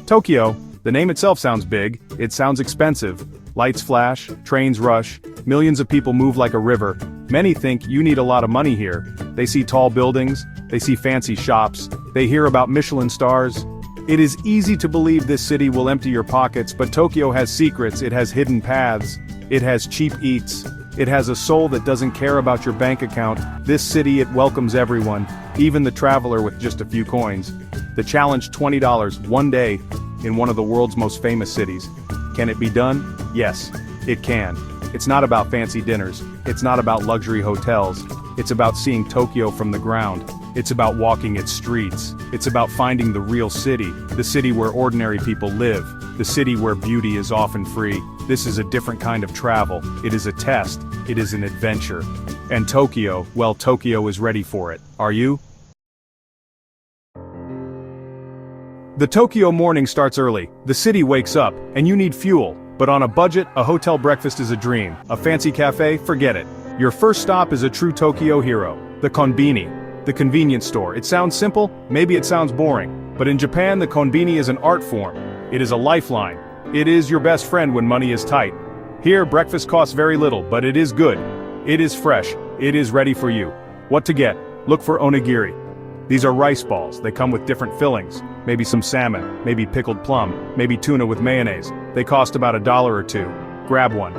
Tokyo, the name itself sounds big, it sounds expensive. Lights flash, trains rush, millions of people move like a river. Many think you need a lot of money here. They see tall buildings, they see fancy shops, they hear about Michelin stars. It is easy to believe this city will empty your pockets, but Tokyo has secrets, it has hidden paths, it has cheap eats, it has a soul that doesn't care about your bank account. This city, it welcomes everyone, even the traveler with just a few coins. The challenge $20 one day in one of the world's most famous cities. Can it be done? Yes, it can. It's not about fancy dinners, it's not about luxury hotels, it's about seeing Tokyo from the ground. It's about walking its streets. It's about finding the real city, the city where ordinary people live, the city where beauty is often free. This is a different kind of travel. It is a test. It is an adventure. And Tokyo, well, Tokyo is ready for it. Are you? The Tokyo morning starts early. The city wakes up, and you need fuel. But on a budget, a hotel breakfast is a dream. A fancy cafe, forget it. Your first stop is a true Tokyo hero, the konbini. The convenience store. It sounds simple, maybe it sounds boring, but in Japan the konbini is an art form. It is a lifeline. It is your best friend when money is tight. Here breakfast costs very little, but it is good. It is fresh. It is ready for you. What to get? Look for onigiri. These are rice balls. They come with different fillings. Maybe some salmon, maybe pickled plum, maybe tuna with mayonnaise. They cost about $1 or $2. Grab one.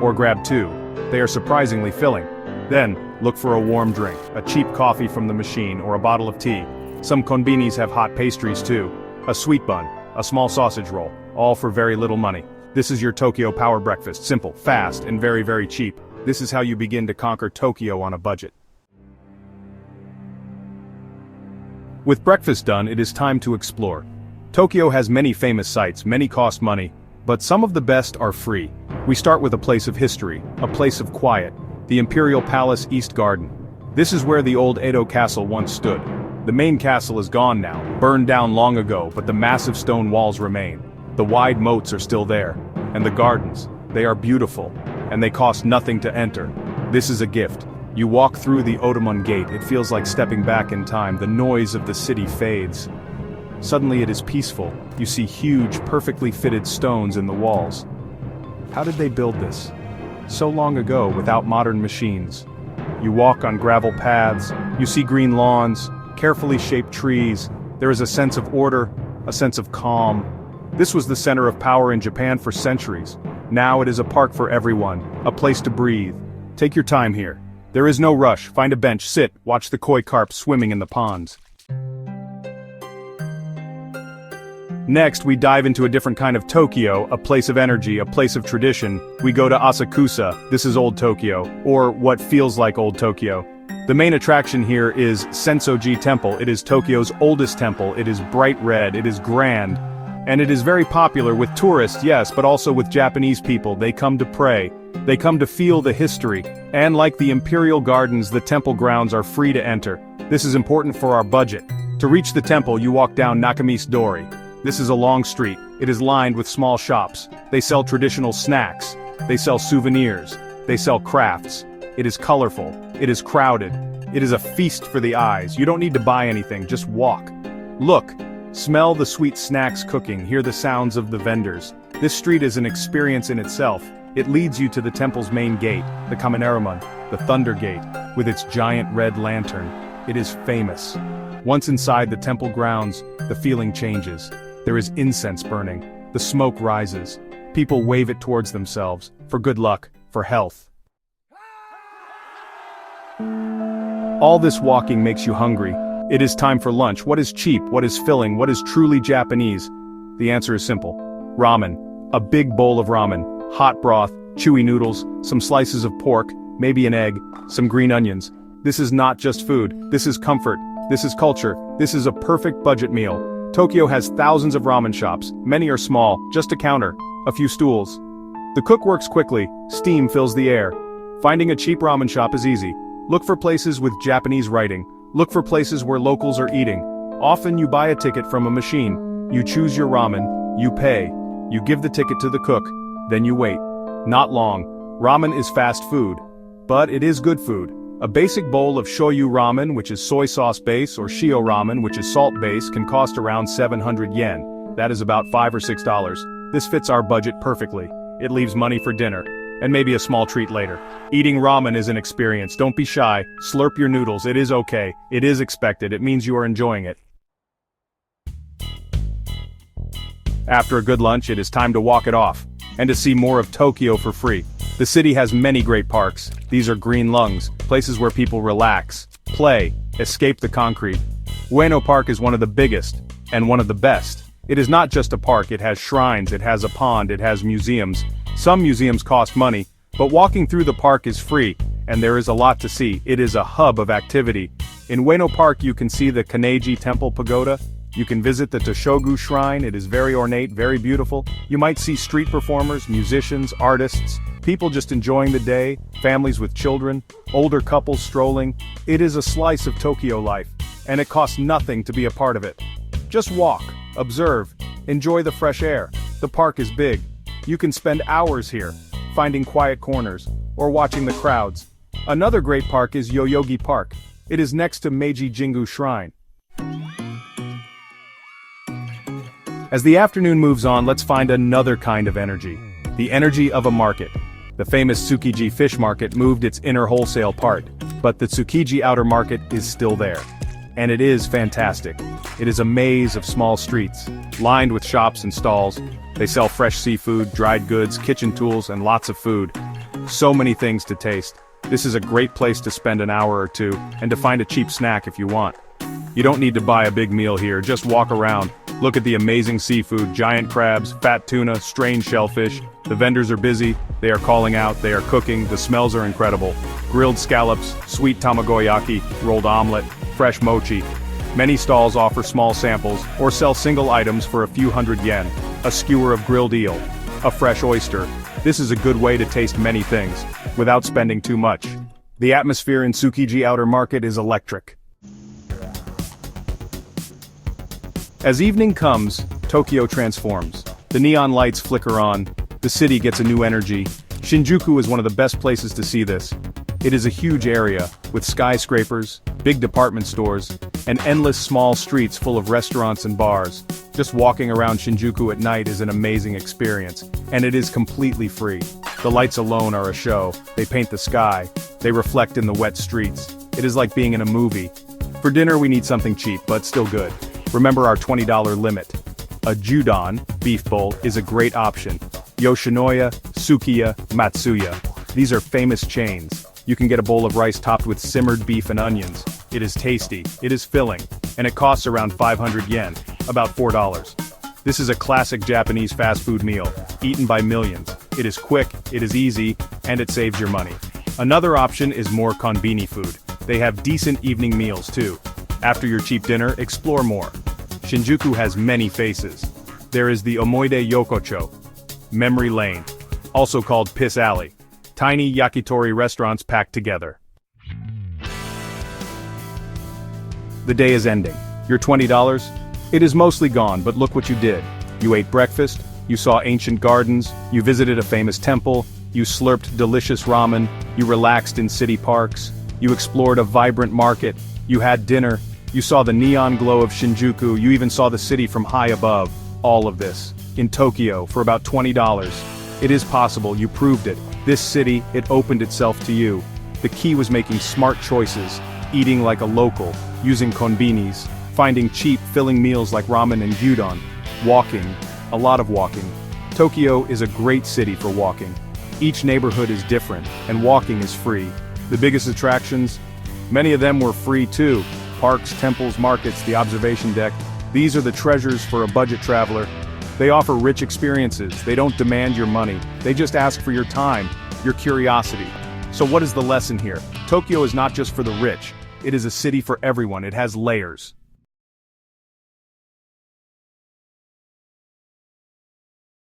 Or grab two. They are surprisingly filling. Then, look for a warm drink, a cheap coffee from the machine, or a bottle of tea. Some konbinis have hot pastries too. A sweet bun, a small sausage roll, all for very little money. This is your Tokyo power breakfast, simple, fast, and very, very cheap. This is how you begin to conquer Tokyo on a budget. With breakfast done, it is time to explore. Tokyo has many famous sites, many cost money, but some of the best are free. We start with a place of history, a place of quiet. The Imperial Palace East Garden. This is where the old Edo castle once stood. The main castle is gone now, burned down long ago, but the massive stone walls remain. The wide moats are still there. And the gardens, they are beautiful, and they cost nothing to enter. This is a gift. You walk through the Otomon Gate, it feels like stepping back in time, the noise of the city fades. Suddenly it is peaceful. You see huge, perfectly fitted stones in the walls. How did they build this? So long ago, without modern machines. You walk on gravel paths, you see green lawns, carefully shaped trees. There is a sense of order, a sense of calm. This was the center of power in Japan for centuries. Now it is a park for everyone, a place to breathe. Take your time here. There is no rush. Find a bench, sit, watch the koi carp swimming in the ponds. Next, we dive into a different kind of Tokyo, a place of energy, a place of tradition. We go to Asakusa, this is Old Tokyo, or what feels like Old Tokyo. The main attraction here is Sensoji Temple. It is Tokyo's oldest temple. It is bright red, it is grand, and it is very popular with tourists, yes, but also with Japanese people. They come to pray. They come to feel the history. And like the Imperial Gardens, the temple grounds are free to enter. This is important for our budget. To reach the temple, you walk down Nakamise Dori. This is a long street. It is lined with small shops. They sell traditional snacks. They sell souvenirs. They sell crafts. It is colorful. It is crowded. It is a feast for the eyes. You don't need to buy anything, just walk. Look. Smell the sweet snacks cooking, hear the sounds of the vendors. This street is an experience in itself. It leads you to the temple's main gate, the Kamenerimon, the Thunder Gate, with its giant red lantern. It is famous. Once inside the temple grounds, the feeling changes. There is incense burning. The smoke rises. People wave it towards themselves, for good luck, for health. All this walking makes you hungry. It is time for lunch. What is cheap? What is filling? What is truly Japanese? The answer is simple. Ramen. A big bowl of ramen. Hot broth, chewy noodles, some slices of pork, maybe an egg, some green onions. This is not just food. This is comfort. This is culture. This is a perfect budget meal. Tokyo has thousands of ramen shops. Many are small, just a counter, a few stools. The cook works quickly. Steam fills the air. Finding a cheap ramen shop is easy. Look for places with Japanese writing. Look for places where locals are eating. Often you buy a ticket from a machine. You choose your ramen, you pay. You give the ticket to the cook, then you wait. Not long. Ramen is fast food. But it is good food. A basic bowl of shoyu ramen, which is soy sauce base, or shio ramen, which is salt base, can cost around 700 yen. that is about $5 or $6. This fits our budget perfectly. It leaves money for dinner, and maybe a small treat later. Eating ramen is an experience, don't be shy, slurp your noodles, it is okay, it is expected, it means you are enjoying it. After a good lunch, it is time to walk it off, and to see more of Tokyo for free. The city has many great parks. These are green lungs, places where people relax, play, escape the concrete. Ueno Park is one of the biggest, and one of the best. It is not just a park, it has shrines, it has a pond, it has museums. Some museums cost money, but walking through the park is free, and there is a lot to see. It is a hub of activity. In Ueno Park you can see the Kanneji Temple Pagoda. You can visit the Toshogu Shrine, it is very ornate, very beautiful. You might see street performers, musicians, artists, people just enjoying the day, families with children, older couples strolling. It is a slice of Tokyo life, and it costs nothing to be a part of it. Just walk, observe, enjoy the fresh air. The park is big. You can spend hours here, finding quiet corners, or watching the crowds. Another great park is Yoyogi Park. It is next to Meiji Jingu Shrine. As the afternoon moves on, let's find another kind of energy. The energy of a market. The famous Tsukiji fish market moved its inner wholesale part, but the Tsukiji outer market is still there. And it is fantastic. It is a maze of small streets, lined with shops and stalls. They sell fresh seafood, dried goods, kitchen tools, and lots of food. So many things to taste. This is a great place to spend an hour or two, and to find a cheap snack if you want. You don't need to buy a big meal here, just walk around. Look at the amazing seafood, giant crabs, fat tuna, strange shellfish. The vendors are busy, they are calling out, they are cooking, the smells are incredible. Grilled scallops, sweet tamagoyaki, rolled omelet, fresh mochi. Many stalls offer small samples, or sell single items for a few hundred yen. A skewer of grilled eel, a fresh oyster. This is a good way to taste many things, without spending too much. The atmosphere in Tsukiji Outer Market is electric. As evening comes, Tokyo transforms. The neon lights flicker on, the city gets a new energy. Shinjuku is one of the best places to see this. It is a huge area, with skyscrapers, big department stores, and endless small streets full of restaurants and bars. Just walking around Shinjuku at night is an amazing experience, and it is completely free. The lights alone are a show, they paint the sky, they reflect in the wet streets. It is like being in a movie. For dinner we need something cheap, but still good. Remember our $20 limit. A Judon, beef bowl, is a great option. Yoshinoya, Sukiya, Matsuya. These are famous chains. You can get a bowl of rice topped with simmered beef and onions. It is tasty, it is filling, and it costs around 500 yen, about $4. This is a classic Japanese fast food meal, eaten by millions. It is quick, it is easy, and it saves your money. Another option is more konbini food. They have decent evening meals too. After your cheap dinner, explore more. Shinjuku has many faces. There is the Omoide Yokocho, Memory Lane, also called Piss Alley. Tiny yakitori restaurants packed together. The day is ending. Your $20? It is mostly gone, but look what you did. You ate breakfast, you saw ancient gardens, you visited a famous temple, you slurped delicious ramen, you relaxed in city parks, you explored a vibrant market, you had dinner, you saw the neon glow of Shinjuku, you even saw the city from high above. All of this, in Tokyo, for about $20. It is possible, you proved it. This city, it opened itself to you. The key was making smart choices, eating like a local, using konbinis, finding cheap, filling meals like ramen and gyudon, walking, a lot of walking. Tokyo is a great city for walking. Each neighborhood is different, and walking is free. The biggest attractions? Many of them were free too. Parks, temples, markets, the observation deck. These are the treasures for a budget traveler. They offer rich experiences, they don't demand your money, they just ask for your time, your curiosity. So what is the lesson here? Tokyo is not just for the rich, it is a city for everyone, it has layers.